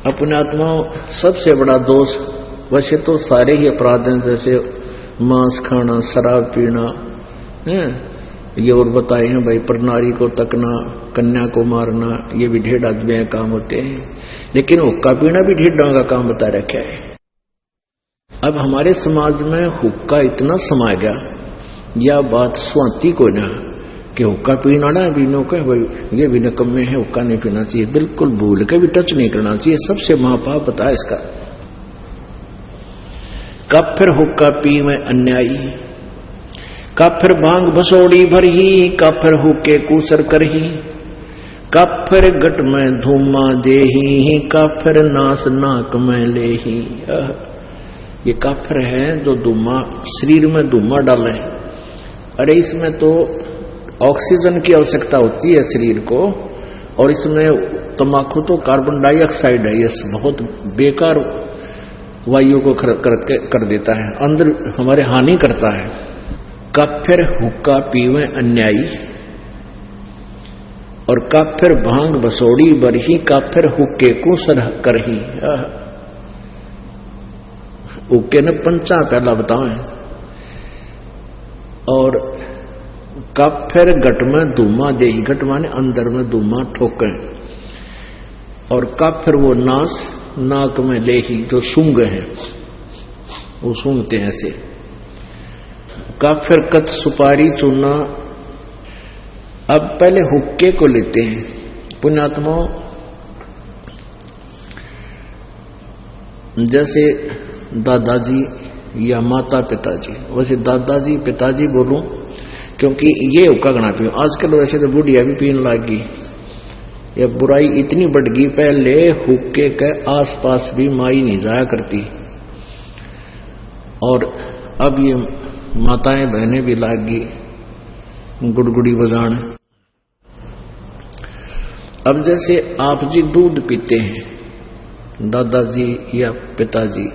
अपने आत्मा सबसे बड़ा दोष, वैसे तो सारे ही अपराध हैं, जैसे मांस खाना, शराब पीना, ये और बताए हैं भाई, पर नारी को तकना, कन्या को मारना, ये भी ढेर आदमी काम होते हैं। लेकिन हुक्का पीना भी ढेर का काम बता रखा है। अब हमारे समाज में हुक्का इतना समा गया, यह बात स्वाति को ना कि हुक्का पीना ना पीनो के भाई ये भी निकम्मे है, हुक्का नहीं पीना चाहिए, बिल्कुल भूल के भी टच नहीं करना चाहिए, सबसे महापाप पता है इसका। कब फिर हुक्का पी में अन्यायी, कब फिर भांग भसोड़ी भरही, कब फिर हुक्के कूसर करही, कब फिर गट में धूमा देही, कब फिर नास नाक में लेही। ये काफिर है जो धूमा शरीर में धूमा डाले। अरे इसमें तो ऑक्सीजन की आवश्यकता होती है शरीर को, और इसमें तंबाकू तो कार्बन डाइऑक्साइड है, ये बहुत बेकार वायु को कर देता है, अंदर हमारे हानि करता है। कब फिर हुक्का पीवे अन्यायी, और कब फिर भांग बसोड़ी बरही, कब फिर हुक्के को सरह करही। हुक्के ने पंचा पहला बताओ, और कब फिर गट में धूमा देही, गट माने अंदर में धूमा ठोके, और कब फिर वो नास नाक में लेही, जो सूंघ है वो सूंघते हैं ऐसे। कब फिर कत सुपारी चूना। अब पहले हुक्के को लेते हैं पुण्यात्माओं, जैसे दादाजी या माता पिताजी, वैसे दादाजी पिताजी बोलूं क्योंकि ये हुक्का गणा पी। आजकल वैसे तो बुढ़िया भी पीने लगी, ये बुराई इतनी बढ़ गई, पहले हुक्के के आसपास भी माई नहीं जाया करती, और अब ये माताएं बहनें भी लागी गुड़गुड़ी बजान। अब जैसे आप जी दूध पीते हैं, दादाजी या पिताजी,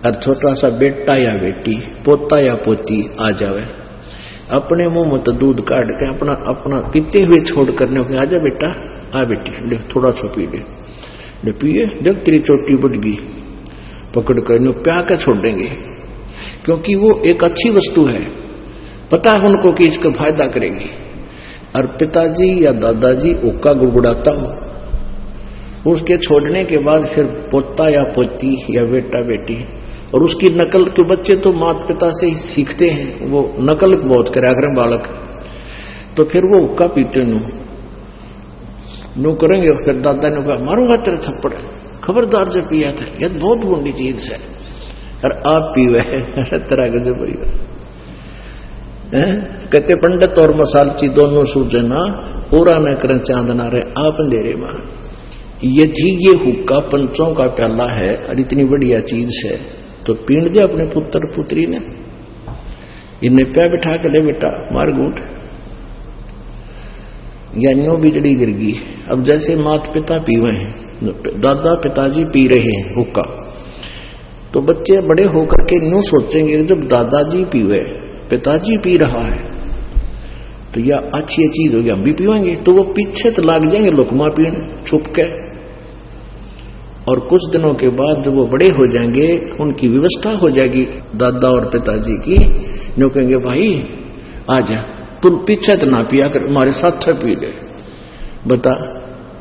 और छोटा सा बेटा या बेटी, पोता या पोती आ जावे, अपने मुंह में तो दूध काट के अपना अपना पीते हुए छोड़ करने को, आजा बेटा, आ बेटी, ले थोड़ा सा पी ले पिए, जब तेरी चोटी बढ़ गई, पकड़ कर प्या के छोड़ देंगे, क्योंकि वो एक अच्छी वस्तु है, पता है उनको कि इसका फायदा करेगी। और पिताजी या दादाजी हुक्का गुड़गुड़ाता हो, उसके छोड़ने के बाद फिर पोता या पोती या बेटा बेटी, और उसकी नकल के बच्चे तो माता पिता से ही सीखते हैं, वो नकल बहुत करे अगर बालक, तो फिर वो हुक्का पीते नो करेंगे। फिर दादा ने कहा मारूंगा तेरे थप्पड़, खबरदार जब पिया था, यह बहुत बुरी चीज है, और आप पीवे तरह के जो भैया कहते पंडित और मसालची दोनों सूजना, पूरा न करें चांदना रहे आप अंधेरे मां। यदि ये हुक्का पंचों का प्याला है और इतनी बढ़िया चीज है, तो पीण दे अपने पुत्र पुत्री ने, इन्हें प्या बिठा के ले बेटा मार गूठ, या न्यो बिजड़ी गिर गई। अब जैसे माता पिता पीवे हैं, दादा पिताजी पी रहे हैं हुक्का, तो बच्चे बड़े होकर के न्यू सोचेंगे जब दादाजी पीवे, पिताजी पी रहा है, तो यह अच्छी चीज होगी, हम भी पीवेंगे, तो वो पीछे तो लाग जाएंगे लुकमा पीने छुप के। और कुछ दिनों के बाद जब वो बड़े हो जाएंगे, उनकी व्यवस्था हो जाएगी दादा और पिताजी की, जो कहेंगे भाई आजा तुम पीछे तो ना पिया कर, हमारे साथ पी ले। बता,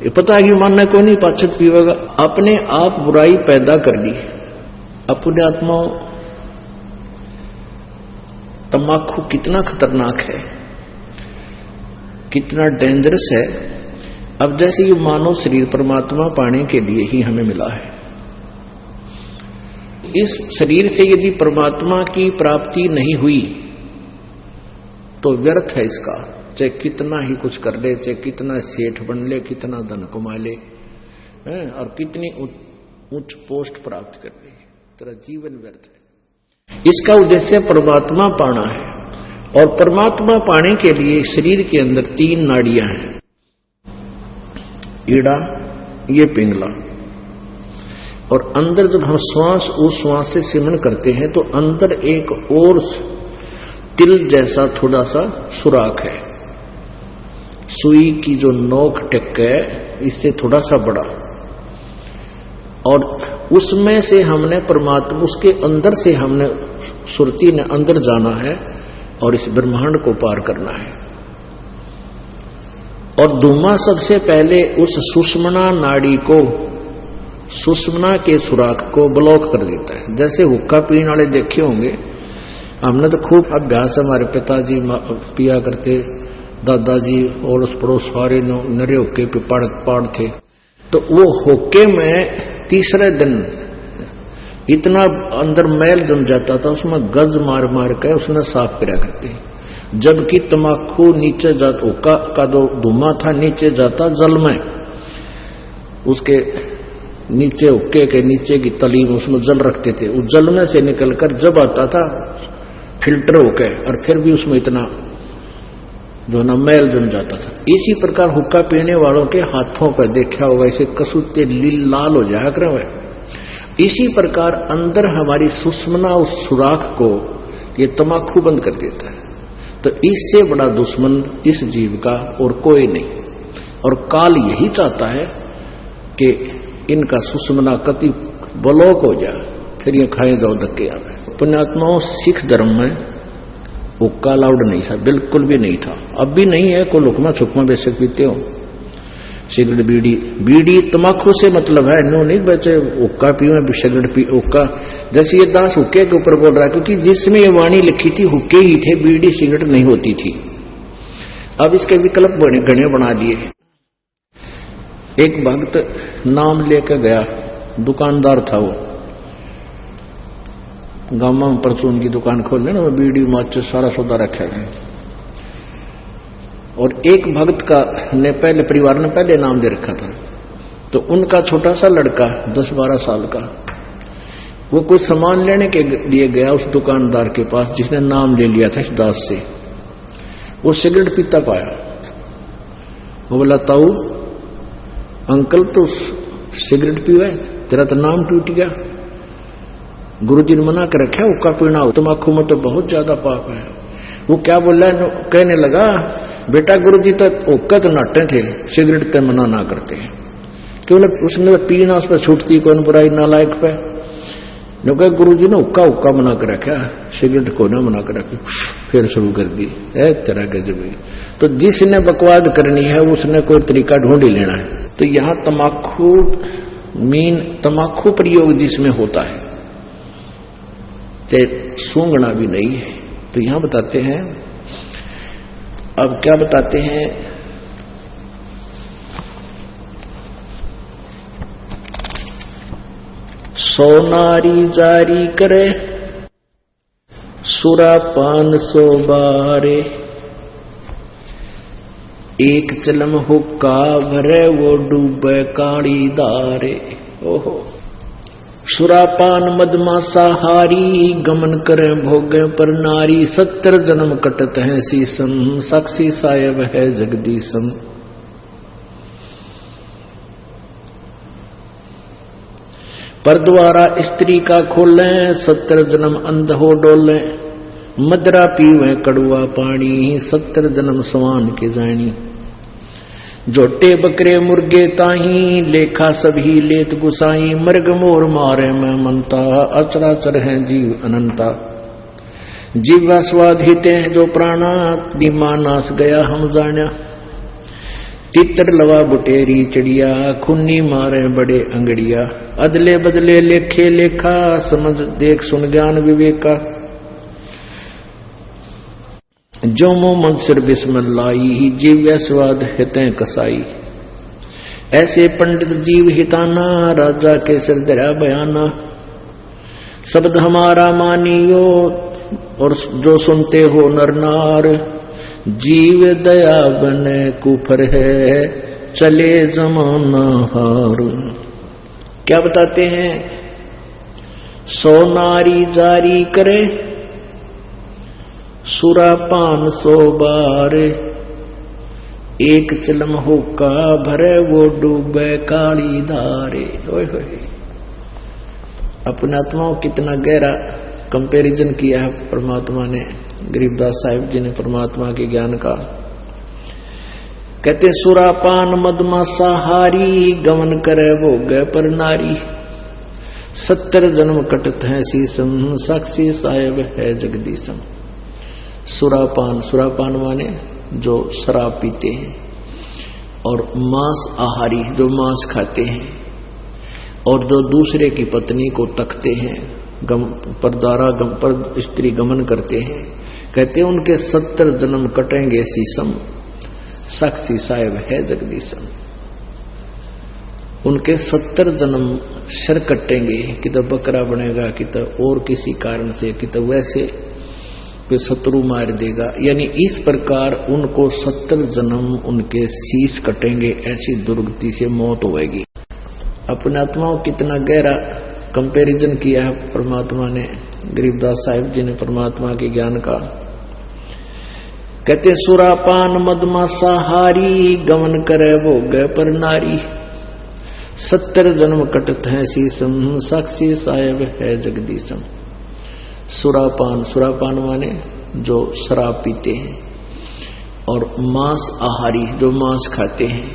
ये पता है कि मानना कोई नहीं, पाछत पीवेगा। अपने आप बुराई पैदा कर ली। अपने आत्माओं, तंबाकू कितना खतरनाक है, कितना डेंजरस है। अब जैसे ये मानव शरीर परमात्मा पाने के लिए ही हमें मिला है, इस शरीर से यदि परमात्मा की प्राप्ति नहीं हुई तो व्यर्थ है इसका, चाहे कितना ही कुछ कर ले, चाहे कितना सेठ बन ले, कितना धन कमा ले, और कितनी उच्च पोस्ट प्राप्त कर ले, तेरा जीवन व्यर्थ है। इसका उद्देश्य परमात्मा पाना है, और परमात्मा पाने के लिए शरीर के अंदर 3 नाड़ियां हैं, ईड़ा, ये पिंगला, और अंदर जब हम श्वास उस श्वास से सिमरन करते हैं तो अंदर एक और तिल जैसा थोड़ा सा सुराख है, सुई की जो नोक टिक है इससे थोड़ा सा बड़ा, और उसमें से हमने परमात्मा, उसके अंदर से हमने सुरती ने अंदर जाना है और इस ब्रह्मांड को पार करना है। और धुआं सबसे पहले उस सुषुम्ना नाड़ी को, सुषुम्ना के सुराख को ब्लॉक कर देता है। जैसे हुक्का पीने वाले देखे होंगे, हमने तो खूब अभ्यास, हमारे पिताजी पिया करते, दादाजी और उस पड़ोस सारे नरे हुक्के पे पाड़ थे। तो वो हुक्के में तीसरे दिन इतना अंदर मैल जम जाता था, उसमें गज मार मार के उसने साफ कराया करते हैं। जबकि तमाकू नीचे जाता, हुक्का का जो धुआं था नीचे जाता जल में, उसके नीचे हुक्के के नीचे की तली में उसमें जल रखते थे। उस जल में से निकलकर जब आता था फिल्टर होके, और फिर भी उसमें इतना जो ना मैल जम जाता था। इसी प्रकार हुक्का पीने वालों के हाथों पर देखा होगा, इसे कसूते लाल हो जाया करे। इसी प्रकार अंदर हमारी सुषुम्ना उस सुराख को ये तमाकू बंद कर देता है। तो इससे बड़ा दुश्मन इस जीव का और कोई नहीं। और काल यही चाहता है कि इनका सुषुम्ना कति ब्लॉक हो जाए, फिर ये खाए जाओ धक्के आवे। पुण्यात्माओं, सिख धर्म में हुक्का अलाउड नहीं था, बिल्कुल भी नहीं था, अब भी नहीं है। कोई लुकमा छुकमा बेशक पीते हो, सिगरेट बीड़ी तमाकू से मतलब है, नो नहीं बचे हुक्का पियो सिगरेट पी हुक्का। जैसे ये दास हुक्के के ऊपर बोल रहा है, क्योंकि जिसमें ये वाणी लिखी थी हुक्के ही थे, बीड़ी सिगरेट नहीं होती थी। अब इसके विकल्प घने बना दिए। एक भक्त नाम लेकर गया, दुकानदार था वो, गांव में परचून की दुकान खोल लेना, वो बीड़ी माचिस सारा सौदा रखा है। और एक भक्त का ने पहले परिवार ने पहले नाम दे रखा था। तो उनका छोटा सा लड़का 10-12 साल का, वो कुछ सामान लेने के लिए गया उस दुकानदार के पास जिसने नाम ले लिया था इस दास से। वो सिगरेट पीता पाया। वो बोला, ताऊ अंकल तो सिगरेट पीवे, तेरा तो नाम टूट गया। गुरुजी ने मना कर रखा हुक्का पीना, तम्बाकू में तो बहुत ज्यादा पाप है। वो क्या बोला, कहने लगा, बेटा गुरुजी तो हुक्का तो नाटे थे, सिगरेट तो मना ना करते हैं। क्यों? उसने पीना उस पर छूटती कौन बुराई नालायक पे। गुरुजी ने हुक्का मना कर रखा, सिगरेट को ना मना कर रखी। फिर शुरू कर दी है तेरा गजब। तो जिसने बकवाद करनी है उसने कोई तरीका ढूंढ ही लेना है। तो यहां तमाकू प्रयोग जिसमें होता है, सूंघना भी नहीं है। तो यहां बताते हैं, अब क्या बताते हैं, सोनारी जारी करे सुरापान 100 बारे, एक चलम हुक्का भरे वो डूबे काली दारे। ओहो, सुरापान मदमासाहारी गमन करे भोगे पर नारी, 70 जन्म कटत है सीसम, साक्षी सायब है जगदीशम। पर द्वारा स्त्री का खोले, 70 जन्म अंध हो डोले, मदरा पीवे कड़ुआ पानी, 70 जन्म सवान के जानी। जोटे बकरे मुर्गे ताही, लेखा सभी लेत गुसाई, मर्ग मोर मारे में मनता, अचराचर है जीव अनंता। जीवा स्वाद हिते जो प्राणा, दिमा नाश गया हम जाना। तितर लवा बुटेरी चिड़िया, खुन्नी मारे बड़े अंगड़िया। अदले बदले लेखे लेखा, समझ देख सुन ज्ञान विवेका। जो मुंह मन सिर बिस्मिल्लाही, जीव स्वाद हितें कसाई। ऐसे पंडित जीव हिताना, राजा के सिर दरा बयाना। शब्द हमारा मानियो और जो सुनते हो नर नार, जीव दया बने कुफर है, चले जमाना हार। क्या बताते हैं, सोनारी जारी करे सुरापान 100 बारे, एक चिलम हुक्का भरे वो डूबे काली धारे। अपने आत्माओं कितना गहरा कंपैरिजन किया है परमात्मा ने, गरीबदास साहिब जी ने परमात्मा के ज्ञान का। कहते सुरापान मदमासाहारी, गमन करे वो गए पर नारी। 70 जन्म कटत है शीसम, साक्षी साहेब है जगदीशम। सुरापान, सुरापान माने जो शराब पीते हैं, और मांस आहारी जो मांस खाते हैं, और जो दूसरे की पत्नी को तकते हैं, पर स्त्री गमन करते हैं, कहते हैं उनके 70 जन्म कटेंगे शीसम, साक्षी साहेब है जगदीशम। उनके 70 जन्म सिर कटेंगे, कि तो बकरा बनेगा, कि तो और किसी कारण से, कि तो वैसे कोई शत्रु मार देगा। यानी इस प्रकार उनको 70 जन्म उनके शीश कटेंगे, ऐसी दुर्गति से मौत होगी। अपने आत्माओं कितना गहरा कंपैरिजन किया है परमात्मा ने, गरीबदास साहिब जी ने परमात्मा के ज्ञान का। कहते सुरापान मदमासाहारी, गमन करे भोग पर नारी, 70 जन्म कटत है शीसम, साक्षी साहेब है जगदीशम। सुरापान, सुरापान माने जो शराब पीते हैं, और मांस आहारी जो मांस खाते हैं,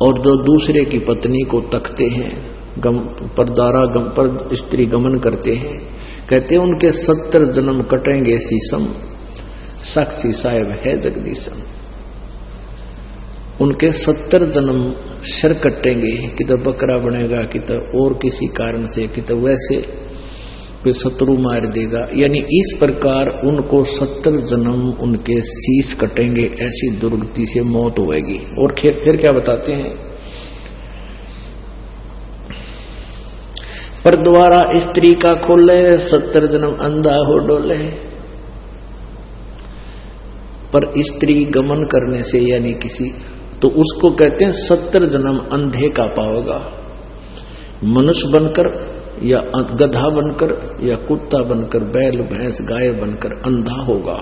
और जो दूसरे की पत्नी को तकते हैं, पर स्त्री गमन करते हैं, कहते हैं उनके 70 जन्म कटेंगे शीसम, साक्षी साहेब है जगदीशम। उनके 70 जन्म सिर कटेंगे, कि तो बकरा बनेगा, कि तो और किसी कारण से, कि तो वैसे कोई शत्रु मार देगा। यानी इस प्रकार उनको 70 जन्म उनके शीश कटेंगे, ऐसी दुर्गति से मौत होगी। और फिर क्या बताते हैं, पर द्वारा स्त्री का खोले, 70 जन्म अंधा हो डोले। पर स्त्री गमन करने से, यानी किसी, तो उसको कहते हैं 70 जन्म अंधे का पाओगा। मनुष्य बनकर, या गधा बनकर, या कुत्ता बनकर, बैल भैंस गाय बनकर अंधा होगा।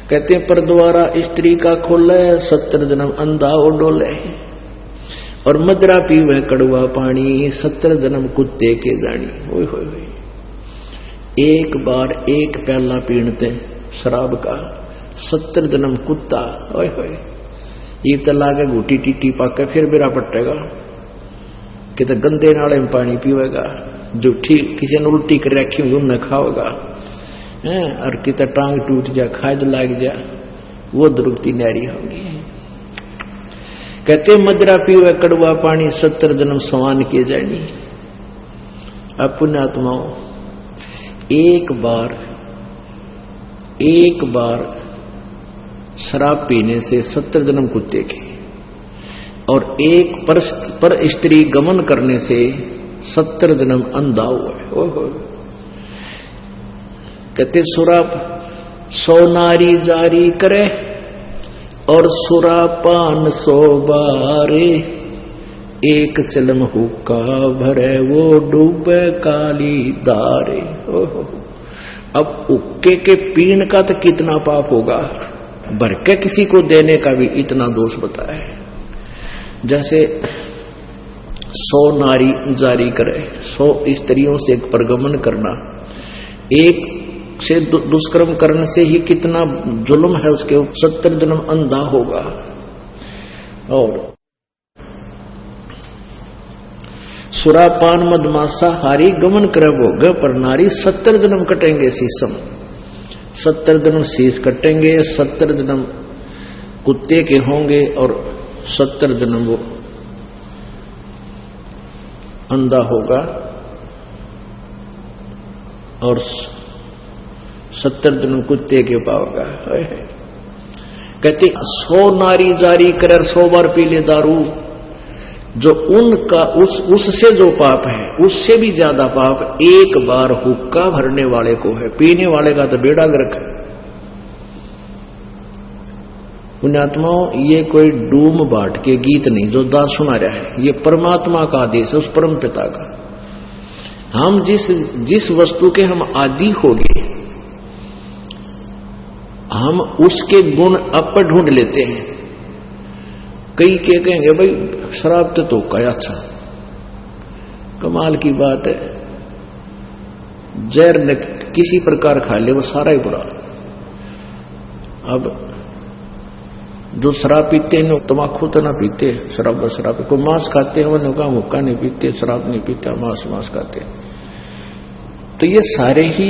कहते हैं पर द्वारा स्त्री का खोले, 70 जन्म अंधा हो डोले। और मदरा पीवे कड़वा पानी, 70 जन्म कुत्ते के जानी। ओए होए होए, एक बार एक प्याला पीणते शराब का, 70 जन्म कुत्ता। ओए होए, ये तो लागे घूटी टीटी पाके फिर बिरा पटेगा, कि तो गंदे नाले में पानी पीवेगा, जो ठीक किसी ने उल्टी कर रखी हुई उनने खाओगा, और कि तो टांग टूट जा, खाद लाग जा, वो दुर्गति नारी होगी। कहते मदरा पीवे कड़वा पानी, 70 जन्म समान किए जानी। अब पुण्यात्माओं, एक बार शराब पीने से 70 जन्म कुत्ते के, और एक पर स्त्री गमन करने से 70 जन्म अंधा हुआ है। कहते सुराप 100 नारी जारी करे, और सुरापान 100 बारे, एक चलम हुक्का भरे, वो डूबे काली दारे। अब हुक्के के पीण का तो कितना पाप होगा, भर के किसी को देने का भी इतना दोष बताया है। जैसे 100 नारी जारी करे, 100 स्त्रियों से परगमन करना, एक से दुष्कर्म करने से ही कितना जुल्म है उसके, 70 जन्म अंधा होगा। और सुरापान मदमासा हारी, गमन करे भोग पर नारी, 70 जन्म कटेंगे शीशम, 70 जन्म शीश कटेंगे, 70 जन्म कुत्ते के होंगे, और 70 जन्म वो अंधा होगा, और 70 जन्म कुत्ते के पाओगा। कहते 100 नारी जारी कर, 100 बार पी ले दारू, जो उनका उससे जो पाप है, उससे भी ज्यादा पाप एक बार हुक्का भरने वाले को है। पीने वाले का तो बेड़ा गर्क है। पुण्यात्माओं, ये कोई डूम बाट के गीत नहीं जो दास सुना रहा है, ये परमात्मा का आदेश है, उस परम पिता का। हम जिस वस्तु के हम आदि हो गए, हम उसके गुण अप ढूंढ लेते हैं। कई के कहेंगे भाई शराब तो का अच्छा, कमाल की बात है, जहर न किसी प्रकार खा ले वो सारा ही बुरा। अब जो शराब पीते हैं तम्बाकू तो ना पीते, शराब को मांस खाते हैं, उन्होंने कहा मुक्का नहीं पीते, शराब नहीं पीता, मांस खाते। तो ये सारे ही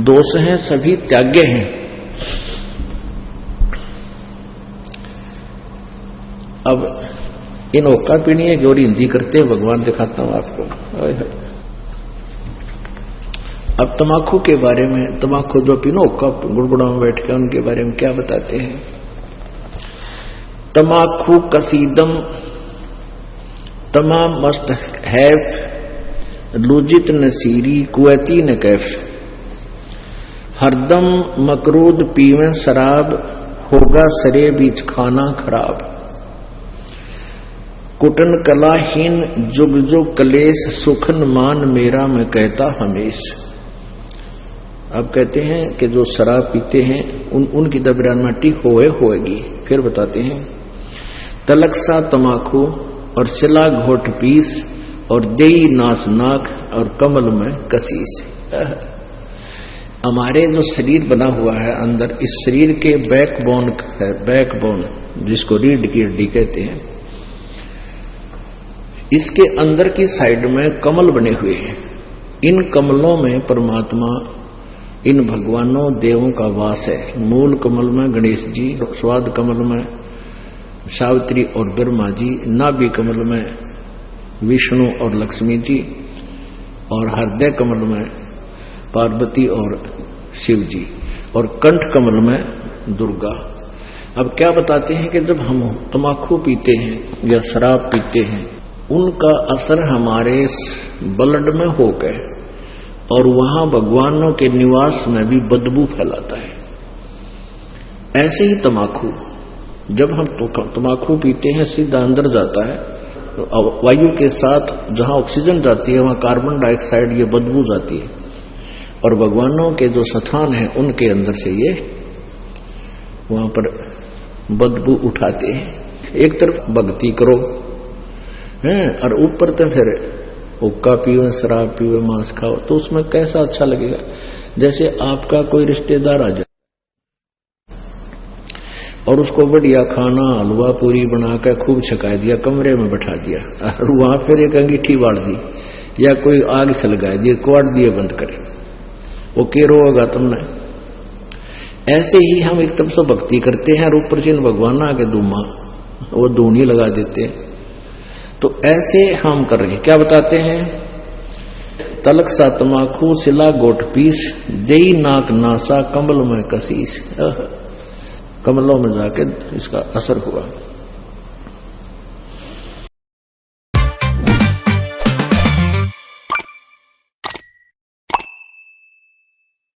दोष हैं, सभी त्याग्य हैं। अब इन हुक्का पीनी है और हिंदी करते हैं, भगवान दिखाता हूं आपको। अब तम्बाकू के बारे में, तम्बाकू जो पीनो हुक्का गुड़गुड़ा में बैठ के, उनके बारे में क्या बताते हैं। तम्बाकू कसीदम तमाम मस्त हैफ लुजित नसीरी कुवैती न कैफ, हरदम मकरूद पीवें शराब, होगा सरे बीच खाना खराब। कुटन कलाहीन जुग जुग कलेश, सुखन मान मेरा मैं कहता हमेश। अब कहते हैं कि जो शराब पीते हैं उनकी दबरानमाटी होएगी। फिर बताते हैं तलक सा तमाकू और सिला घोट पीस, और देई नास नाक और कमल में कसीस। हमारे जो शरीर बना हुआ है अंदर, इस शरीर के बैकबोन है, बैकबोन जिसको रीढ़ की हड्डी कहते हैं, इसके अंदर की साइड में कमल बने हुए हैं। इन कमलों में परमात्मा, इन भगवानों देवों का वास है। मूल कमल में गणेश जी, स्वाद कमल में सावित्री और ब्रह्मा जी, नाभि कमल में विष्णु और लक्ष्मी जी, और हृदय कमल में पार्वती और शिव जी, और कंठ कमल में दुर्गा। अब क्या बताते हैं कि जब हम तम्बाकू पीते हैं या शराब पीते हैं, उनका असर हमारे ब्लड में हो गए और वहां भगवानों के निवास में भी बदबू फैलाता है। ऐसे ही तम्बाकू, जब हम तम्बाकू पीते हैं सीधा अंदर जाता है, तो वायु के साथ जहां ऑक्सीजन जाती है वहां कार्बन डाइऑक्साइड ये बदबू जाती है, और भगवानों के जो स्थान है उनके अंदर से ये वहां पर बदबू उठाते हैं। एक तरफ भक्ति करो हैं, और ऊपर तो फिर हुक्का पीवे, शराब पीवे, मांस खाओ, तो उसमें कैसा अच्छा लगेगा। जैसे आपका कोई रिश्तेदार आ जाए और उसको बढ़िया खाना हलवा पूरी बनाकर खूब छका दिया, कमरे में बैठा दिया, और वहां फिर एक अंगीठी बांट दी या कोई आग सलगा दी, क्वाट दिए बंद करे, वो केरो होगा तुमने। ऐसे ही हम एक तरफ से भक्ति करते हैं और ऊपर से भगवान आगे दूमा वो दूनी लगा देते हैं। तो ऐसे हम कर रहे हैं। क्या बताते हैं, तलक सा तमाकू सिला गोट पीस, देई नाक नासा कमल में कसीस। कमलों में जाके इसका असर हुआ।